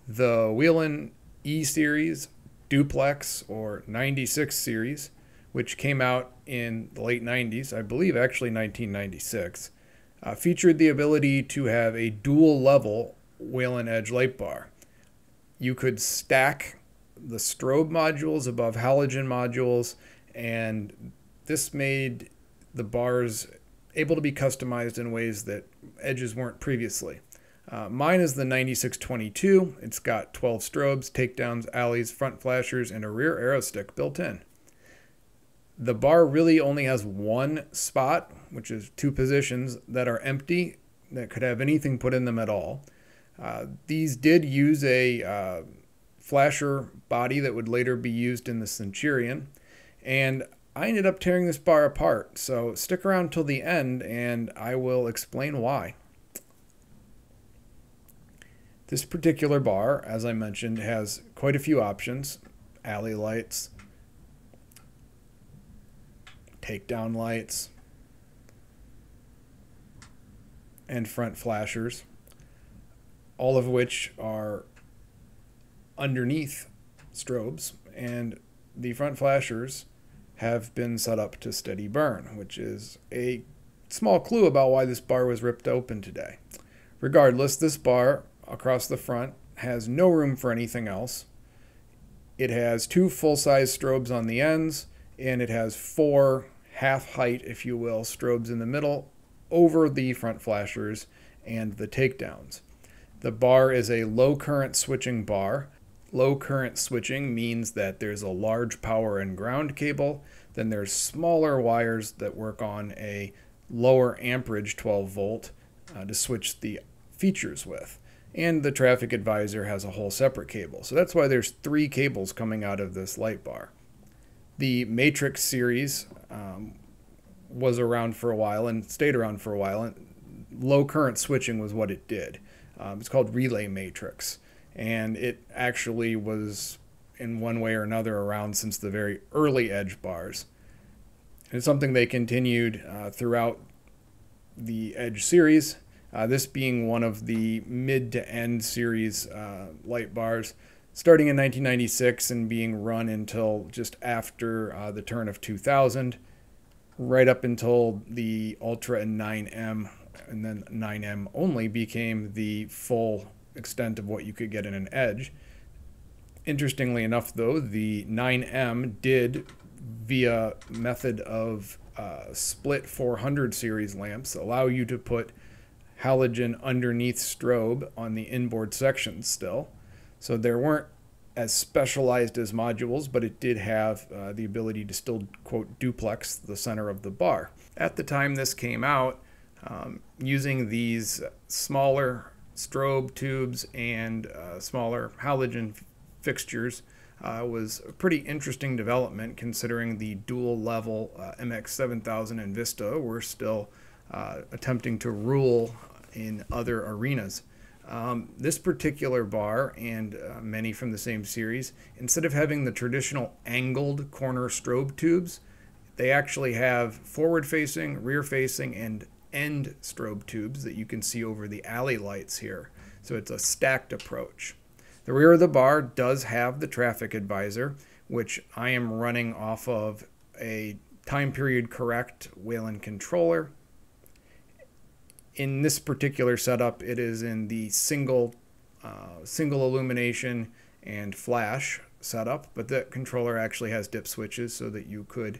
The Whelen E Series Duplex or 96 series, which came out in the late 90s, I believe actually 1996, featured the ability to have a dual level Whelen Edge light bar. You could stack the strobe modules above halogen modules, and this made the bars able to be customized in ways that edges weren't previously. Mine is the 9622. It's got 12 strobes, takedowns, alleys, front flashers, and a rear arrow stick built in. The bar really only has one spot, which is two positions that are empty, that could have anything put in them at all. These did use a flasher body that would later be used in the Centurion, and I ended up tearing this bar apart, so stick around till the end and I will explain why. This particular bar, as I mentioned, has quite a few options: alley lights, takedown lights, and front flashers, all of which are underneath strobes, and the front flashers have been set up to steady burn, which is a small clue about why this bar was ripped open today. Regardless, this bar across the front has no room for anything else. It has two full-size strobes on the ends, and it has four half-height, if you will, strobes in the middle over the front flashers and the takedowns. The bar is a low-current switching bar. Low current switching means that there's a large power and ground cable, then there's smaller wires that work on a lower amperage 12 volt to switch the features with. And the traffic advisor has a whole separate cable. So that's why there's three cables coming out of this light bar. The Matrix series was around for a while and stayed around for a while. And low current switching was what it did. It's called Relay Matrix. And it actually was, in one way or another, around since the very early Edge bars. It's something they continued throughout the Edge series, this being one of the mid to end series light bars, starting in 1996 and being run until just after the turn of 2000, right up until the Ultra and 9M, and then 9M only became the full extent of what you could get in an Edge. Interestingly enough, though, the 9M did, via method of split 400 series lamps, allow you to put halogen underneath strobe on the inboard sections still. So there weren't as specialized as modules, but it did have the ability to still, quote, duplex the center of the bar. At the time this came out, using these smaller strobe tubes and smaller halogen fixtures was a pretty interesting development, considering the dual level MX7000 and Vista were still attempting to rule in other arenas. This particular bar, and many from the same series, instead of having the traditional angled corner strobe tubes, they actually have forward facing, rear facing, and end strobe tubes that you can see over the alley lights here. So it's a stacked approach. The rear of the bar does have the traffic advisor, which I am running off of a time period correct Whelen controller. In this particular setup, it is in the single illumination and flash setup, but the controller actually has dip switches so that you could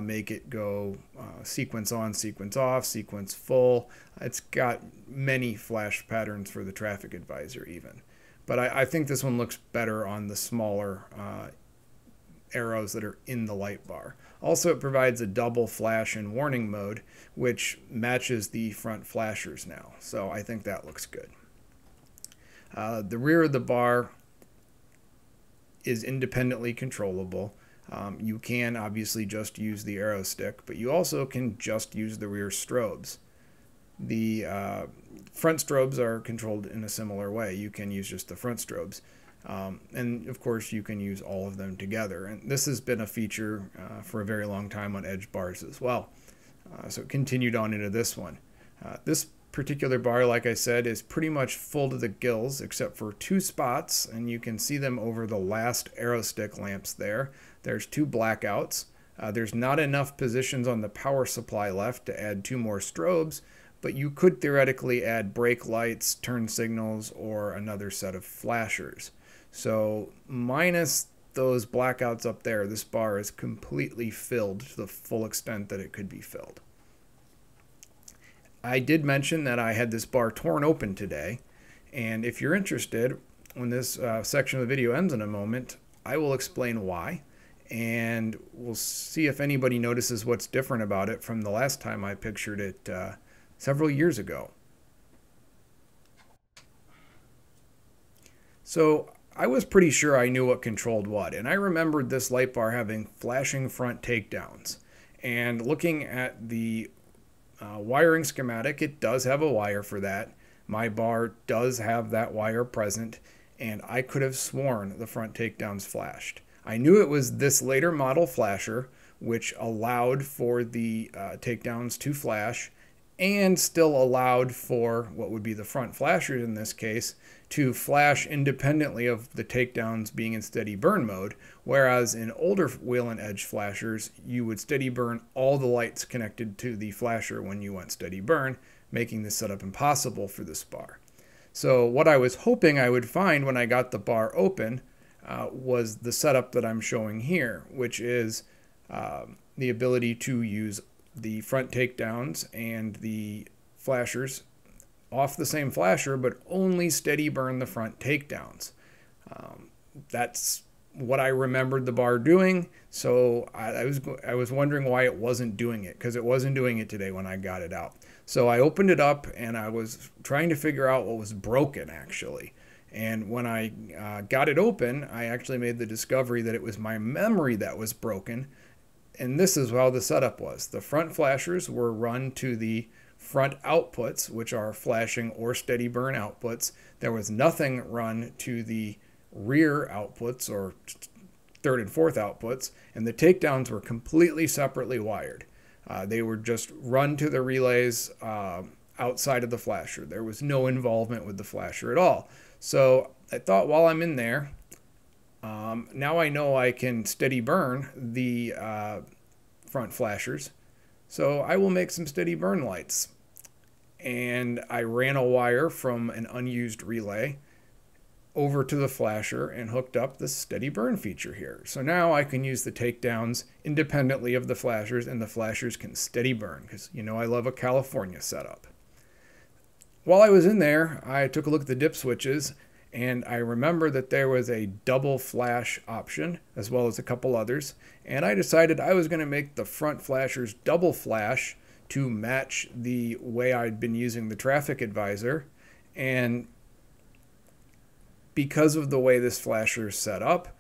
make it go sequence on, sequence off, sequence full. It's got many flash patterns for the traffic advisor even. But I think this one looks better on the smaller arrows that are in the light bar. Also, it provides a double flash and warning mode, which matches the front flashers now. So I think that looks good. The rear of the bar is independently controllable. You can obviously just use the arrow stick, but you also can just use the rear strobes. The front strobes are controlled in a similar way. You can use just the front strobes. And of course you can use all of them together. And this has been a feature for a very long time on Edge bars as well. So it continued on into this one. This particular bar, like I said, is pretty much full to the gills except for two spots, and you can see them over the last arrow stick lamps there. There's two blackouts. There's not enough positions on the power supply left to add two more strobes, but you could theoretically add brake lights, turn signals, or another set of flashers. So minus those blackouts up there, this bar is completely filled to the full extent that it could be filled. I did mention that I had this bar torn open today, and if you're interested, when this section of the video ends in a moment, I will explain why, and we'll see if anybody notices what's different about it from the last time I pictured it several years ago. So I was pretty sure I knew what controlled what, and I remembered this light bar having flashing front takedowns. And looking at the wiring schematic, it does have a wire for that. My bar does have that wire present, and I could have sworn the front takedowns flashed. I knew it was this later model flasher, which allowed for the takedowns to flash, and still allowed for what would be the front flashers in this case to flash independently of the takedowns being in steady burn mode, whereas in older Whelen Edge flashers, you would steady burn all the lights connected to the flasher when you went steady burn, making this setup impossible for this bar. So what I was hoping I would find when I got the bar open was the setup that I'm showing here, which is the ability to use the front takedowns and the flashers off the same flasher, but only steady burn the front takedowns. That's what I remembered the bar doing, so I was wondering why it wasn't doing it, because it wasn't doing it today when I got it out. So I opened it up and I was trying to figure out what was broken actually. And when I got it open, I actually made the discovery that it was my memory that was broken. And this is how the setup was. The front flashers were run to the front outputs, which are flashing or steady burn outputs. There was nothing run to the rear outputs or third and fourth outputs, and the takedowns were completely separately wired. They were just run to the relays outside of the flasher. There was no involvement with the flasher at all. So I thought, while I'm in there, now I know I can steady burn the front flashers, so I will make some steady burn lights. And I ran a wire from an unused relay over to the flasher and hooked up the steady burn feature here. So now I can use the takedowns independently of the flashers, and the flashers can steady burn, because you know I love a California setup. While I was in there, I took a look at the dip switches, and I remember that there was a double flash option as well as a couple others, and I decided I was going to make the front flashers double flash to match the way I'd been using the traffic advisor. And because of the way this flasher is set up,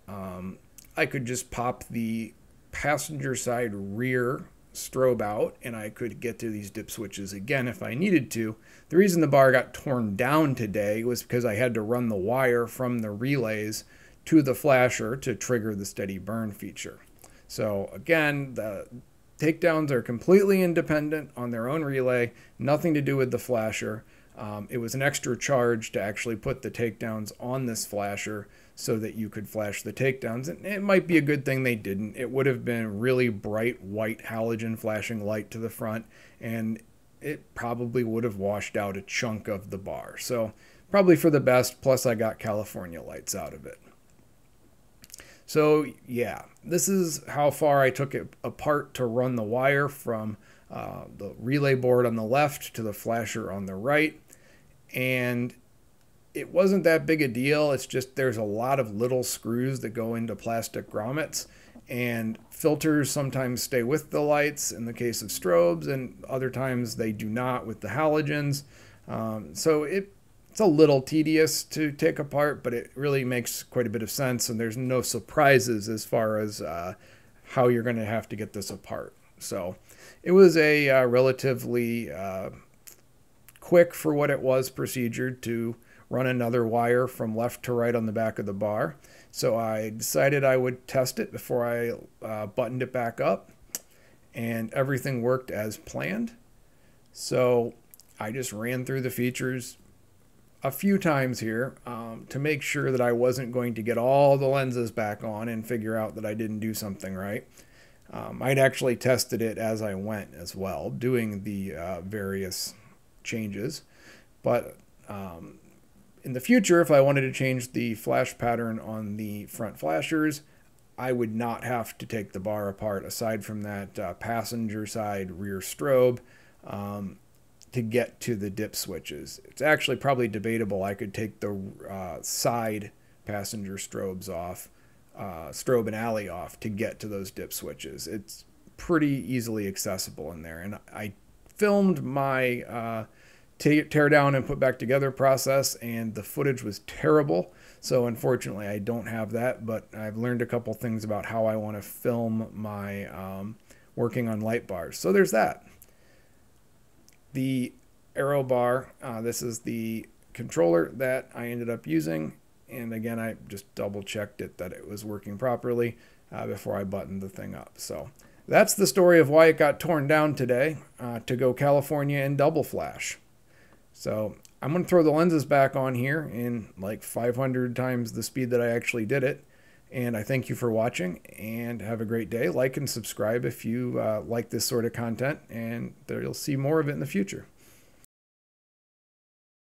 I could just pop the passenger side rear strobe out and I could get to these dip switches again if I needed to. The reason the bar got torn down today was because I had to run the wire from the relays to the flasher to trigger the steady burn feature. So again, the takedowns are completely independent on their own relay, nothing to do with the flasher. It was an extra charge to actually put the takedowns on this flasher so that you could flash the takedowns. And it might be a good thing they didn't. It would have been really bright white halogen flashing light to the front, and it probably would have washed out a chunk of the bar. So probably for the best, plus I got California lights out of it. So yeah, this is how far I took it apart to run the wire from the relay board on the left to the flasher on the right. And it wasn't that big a deal. It's just there's a lot of little screws that go into plastic grommets, and filters sometimes stay with the lights in the case of strobes, and other times they do not with the halogens. So it's a little tedious to take apart, but it really makes quite a bit of sense, and there's no surprises as far as how you're going to have to get this apart. So it was a relatively quick, for what it was, procedure to run another wire from left to right on the back of the bar. So I decided I would test it before I buttoned it back up, and everything worked as planned. So I just ran through the features a few times here to make sure that I wasn't going to get all the lenses back on and figure out that I didn't do something right. I'd actually tested it as I went as well, doing the various changes. But in the future, if I wanted to change the flash pattern on the front flashers, I would not have to take the bar apart, aside from that passenger side rear strobe, to get to the dip switches. It's actually probably debatable. I could take the side passenger strobes off, strobe and alley off, to get to those dip switches. It's pretty easily accessible in there. And I filmed my tear down and put back together process, and the footage was terrible. So unfortunately I don't have that, but I've learned a couple things about how I want to film my working on light bars. So there's that. The aero bar, this is the controller that I ended up using, and again I just double checked it that it was working properly before I buttoned the thing up. So that's the story of why it got torn down today to go California in double flash. So I'm going to throw the lenses back on here in like 500 times the speed that I actually did it. And I thank you for watching, and have a great day. Like and subscribe if you like this sort of content, and you'll see more of it in the future.